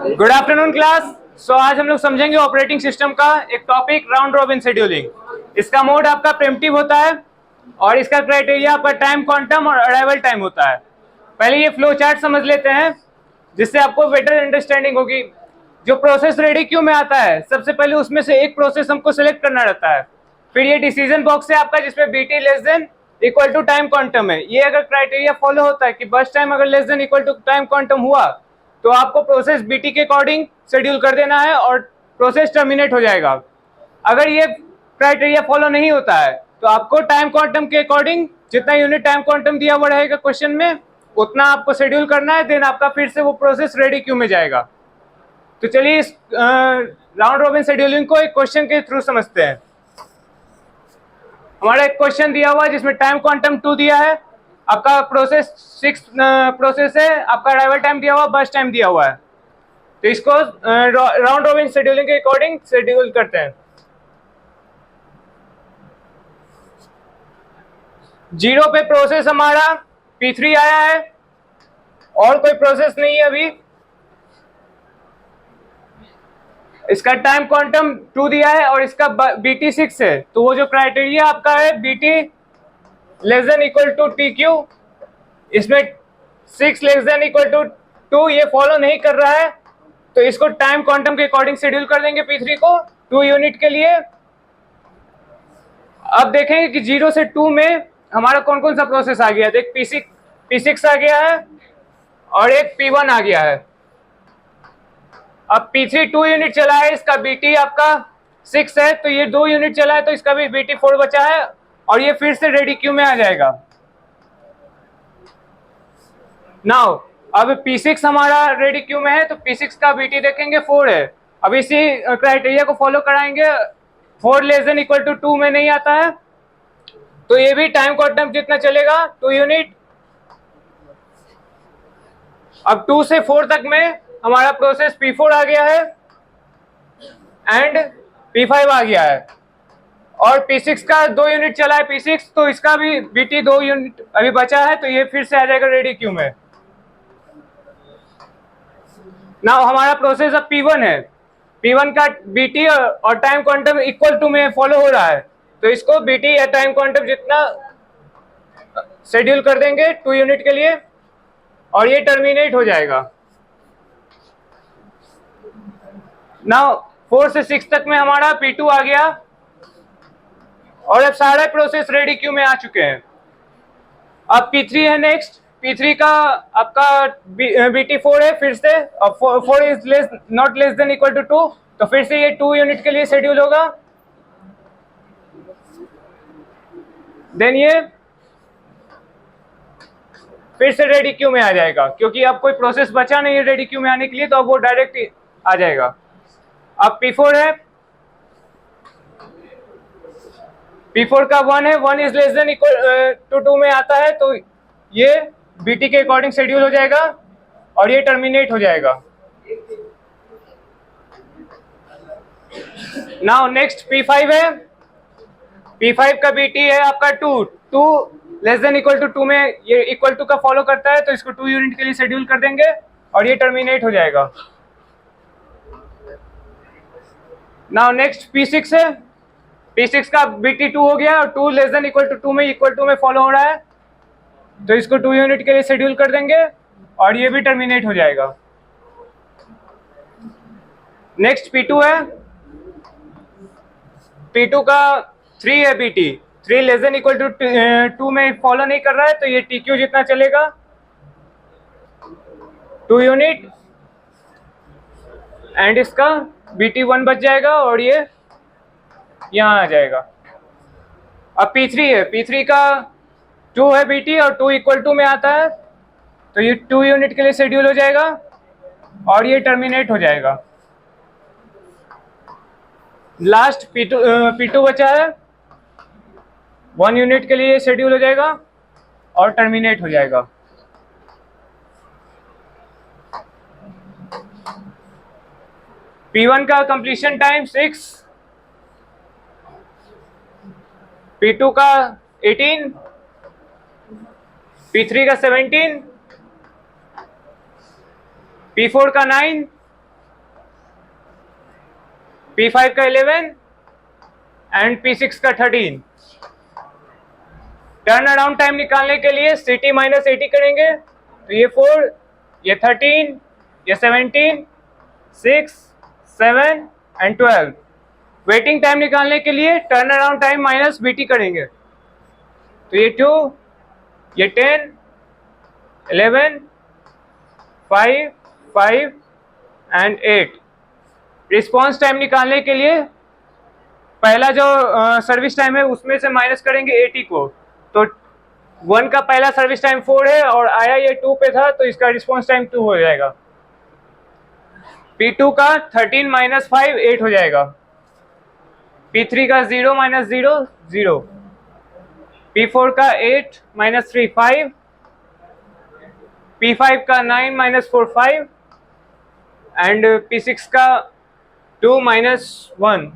Good afternoon class. सो आज हम लोग समझेंगे ऑपरेटिंग सिस्टम का एक टॉपिक, राउंड रॉबिन शेड्यूलिंग। इसका मोड आपका प्रिमिटिव होता है और इसका क्राइटेरिया आपका टाइम क्वांटम और अराइवल टाइम होता है। पहले ये फ्लो चार्ट समझ लेते हैं जिससे आपको बेटर अंडरस्टैंडिंग होगी। जो प्रोसेस रेडी क्यू में आता है, सबसे पहले उसमें से एक प्रोसेस हमको सिलेक्ट करना रहता है। फिर ये डिसीजन बॉक्स है आपका जिसमें BT less than equal to time quantum है। ये अगर क्राइटेरिया फॉलो होता है कि बस टाइम अगर less than equal to time quantum हुआ तो आपको प्रोसेस बीटी के अकॉर्डिंग शेड्यूल कर देना है और प्रोसेस टर्मिनेट हो जाएगा। अगर ये क्राइटेरिया फॉलो नहीं होता है तो आपको टाइम क्वांटम के अकॉर्डिंग जितना यूनिट टाइम क्वांटम दिया हुआ रहेगा क्वेश्चन में उतना आपको शेड्यूल करना है, देन आपका फिर से वो प्रोसेस रेडी क्यू में जाएगा। तो चलिए इस राउंड रॉबिन शेड्यूलिंग को एक क्वेश्चन के थ्रू समझते हैं। हमारा एक क्वेश्चन दिया हुआ है जिसमें टाइम क्वांटम 2 दिया है, आपका प्रोसेस 6 प्रोसेस है, आपका अराइवल टाइम दिया हुआ, बस टाइम दिया हुआ है। तो इसको राउंड रॉबिन शेड्यूलिंग के अकॉर्डिंग शेड्यूल करते हैं। 0 पे प्रोसेस हमारा P3 आया है और कोई प्रोसेस नहीं है अभी। इसका टाइम क्वांटम 2 दिया है और इसका BT 6 है। तो वो जो क्राइटेरिया आपका है BT less than equal to TQ, इसमें 6 लेस देन इक्वल टू 2 ये फॉलो नहीं कर रहा है, तो इसको टाइम क्वांटम के अकॉर्डिंग शेड्यूल कर देंगे P3 को 2 यूनिट के लिए। अब देखेंगे कि 0 से 2 में हमारा कौन कौन सा प्रोसेस आ गया है। देख P6 आ गया है और एक P1 आ गया है। अब P3 2 यूनिट चला है, इसका BT आपका 6 है, तो ये 2 यूनिट चला है तो इसका भी BT 4 बचा है और ये फिर से रेडी क्यू में आ जाएगा। नाउ अब P6 हमारा रेडी क्यू में है तो P6 का BT देखेंगे 4 है। अब इसी क्राइटेरिया को फॉलो कराएंगे, 4 लेस देन इक्वल टू 2 में नहीं आता है तो ये भी टाइम क्वांटम जितना चलेगा 2 यूनिट। अब 2 से 4 तक में हमारा प्रोसेस P4 आ गया है एंड P5 आ गया है और P6 का 2 यूनिट चला है P6, तो इसका भी BT 2 यूनिट अभी बचा है तो ये फिर से आ जाएगा रेडी क्यू में। नाउ हमारा प्रोसेस अब P1 है, P1 का BT और टाइम क्वांटम इक्वल टू में फॉलो हो रहा है तो इसको BT या टाइम क्वांटम जितना शेड्यूल कर देंगे 2 यूनिट के लिए और ये टर्मिनेट हो जाएगा। नाउ 4 से 6 तक में हमारा P2 आ गया और अब सारे प्रोसेस रेडी क्यू में आ चुके हैं। अब P3 है नेक्स्ट। P3 का आपका BT 4 है फिर से, और 4 is not less than equal to 2, तो फिर से ये 2 यूनिट के लिए शेड्यूल होगा। देन ये फिर से रेडी क्यू में आ जाएगा क्योंकि अब कोई प्रोसेस बचा नहीं है रेडी क्यू में आने के लिए, तो अब वो डायरेक्ट आ जाएगा। अब P4 है, P4 का 1 है, 1 is less than equal to 2 में आता है तो ये BT के अकॉर्डिंग शेड्यूल हो जाएगा और ये टर्मिनेट हो जाएगा। नाउ नेक्स्ट P5 है, P5 का BT है आपका 2 लेस देन इक्वल टू 2 में ये इक्वल टू का फॉलो करता है तो इसको 2 यूनिट के लिए शेड्यूल कर देंगे और ये टर्मिनेट हो जाएगा। नाउ नेक्स्ट P6 है, P6 का BT 2 हो गया और 2 लेस देन इक्वल टू 2 में इक्वल टू में फॉलो हो रहा है तो इसको 2 यूनिट के लिए शेड्यूल कर देंगे और ये भी टर्मिनेट हो जाएगा। नेक्स्ट P2 है, P2 का 3 है BT, 3 less than equal to 2 में फॉलो नहीं कर रहा है तो ये TQ जितना चलेगा 2 यूनिट एंड इसका BT 1 बच जाएगा और ये यहाँ आ जाएगा। अब P3 है, P3 का 2 है BT और 2 इक्वल टू में आता है तो ये 2 यूनिट के लिए शेड्यूल हो जाएगा और ये टर्मिनेट हो जाएगा। लास्ट P2 बचा है, 1 यूनिट के लिए शेड्यूल हो जाएगा और टर्मिनेट हो जाएगा। P1 का कंप्लीशन टाइम 6, P2 का 18, P3 का 17, P4 का 9 P5 का 11 एंड P6 का 13। टर्न अराउंड टाइम निकालने के लिए CT माइनस AT करेंगे, तो ये 4, ये 13, ये 17, 6, 7 एंड 12। वेटिंग टाइम निकालने के लिए turn around time minus BT करेंगे, तो ये 2, ये 10, 11, 5, 5 एंड 8। रिस्पॉन्स टाइम निकालने के लिए पहला जो सर्विस टाइम है उसमें से माइनस करेंगे AT को, तो 1 का पहला सर्विस टाइम 4 है और आया ये 2 पे था, तो इसका रिस्पॉन्स टाइम 2 हो जाएगा। P2 का 13 माइनस 5 8 हो जाएगा। P3 का 0 माइनस 0 0। P4 का 8 माइनस 3 5। P5 का 9 माइनस 4 5 एंड P6 का 2 माइनस 1।